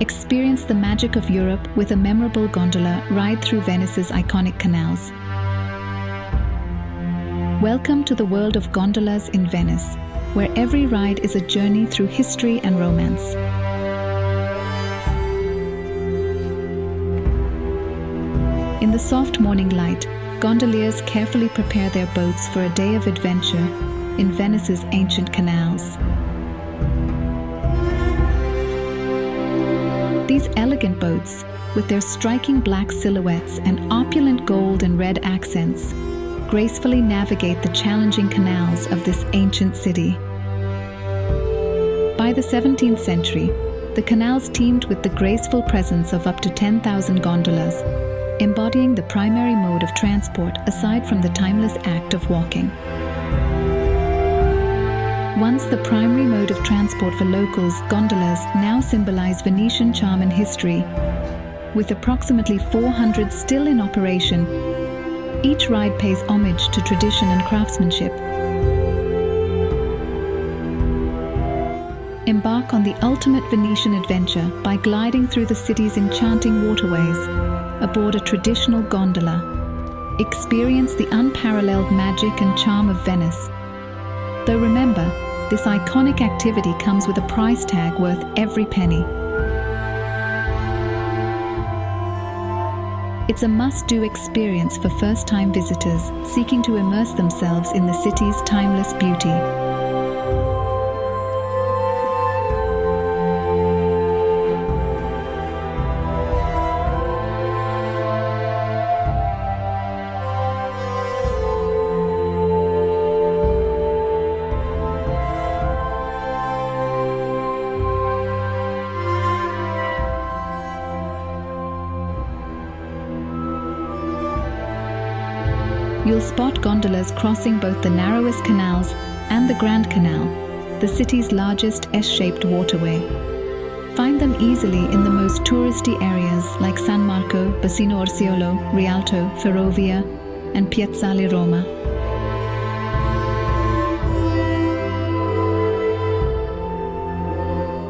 Experience the magic of Europe with a memorable gondola ride through Venice's iconic canals. Welcome to the world of gondolas in Venice, where every ride is a journey through history and romance. In the soft morning light, gondoliers carefully prepare their boats for a day of adventure in Venice's ancient canals. These elegant boats, with their striking black silhouettes and opulent gold and red accents, gracefully navigate the challenging canals of this ancient city. By the 17th century, the canals teemed with the graceful presence of up to 10,000 gondolas, embodying the primary mode of transport aside from the timeless act of walking. Once the primary mode of transport for locals, gondolas now symbolize Venetian charm and history. With approximately 400 still in operation, each ride pays homage to tradition and craftsmanship. Embark on the ultimate Venetian adventure by gliding through the city's enchanting waterways aboard a traditional gondola. Experience the unparalleled magic and charm of Venice. Though remember, this iconic activity comes with a price tag worth every penny. It's a must-do experience for first-time visitors seeking to immerse themselves in the city's timeless beauty. You'll spot gondolas crossing both the narrowest canals and the Grand Canal, the city's largest S-shaped waterway. Find them easily in the most touristy areas like San Marco, Bacino Orsiolo, Rialto, Ferrovia, and Piazzale Roma.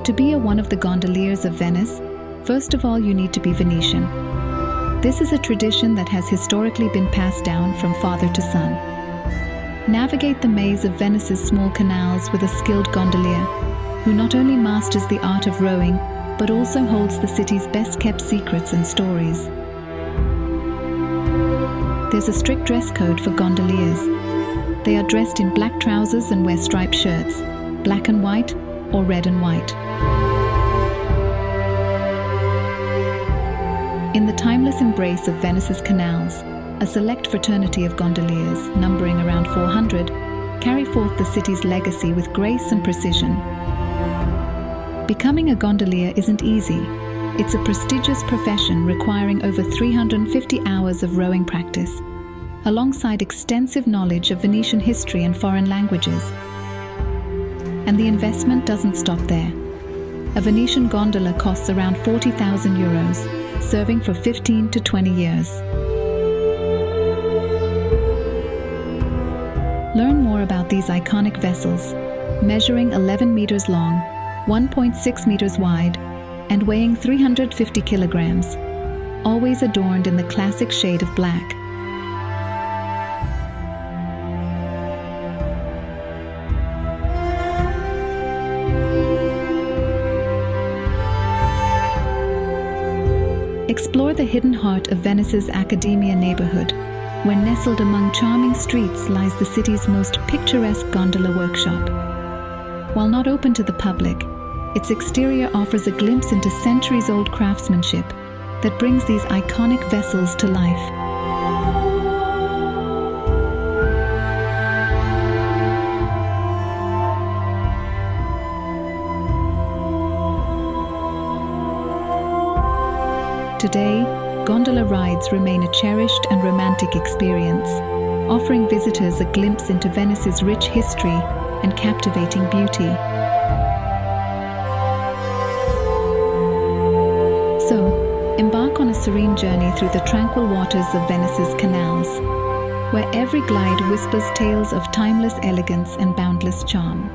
To be one of the gondoliers of Venice, first of all you need to be Venetian. This is a tradition that has historically been passed down from father to son. Navigate the maze of Venice's small canals with a skilled gondolier, who not only masters the art of rowing, but also holds the city's best-kept secrets and stories. There's a strict dress code for gondoliers. They are dressed in black trousers and wear striped shirts, black and white or red and white. In the timeless embrace of Venice's canals, a select fraternity of gondoliers, numbering around 400, carry forth the city's legacy with grace and precision. Becoming a gondolier isn't easy. It's a prestigious profession requiring over 350 hours of rowing practice, alongside extensive knowledge of Venetian history and foreign languages. And the investment doesn't stop there. A Venetian gondola costs around €40,000, serving for 15 to 20 years. Learn more about these iconic vessels, measuring 11 meters long, 1.6 meters wide, and weighing 350 kilograms, always adorned in the classic shade of black. Explore the hidden heart of Venice's Accademia neighborhood, where nestled among charming streets lies the city's most picturesque gondola workshop. While not open to the public, its exterior offers a glimpse into centuries-old craftsmanship that brings these iconic vessels to life. Today, gondola rides remain a cherished and romantic experience, offering visitors a glimpse into Venice's rich history and captivating beauty. So, embark on a serene journey through the tranquil waters of Venice's canals, where every glide whispers tales of timeless elegance and boundless charm.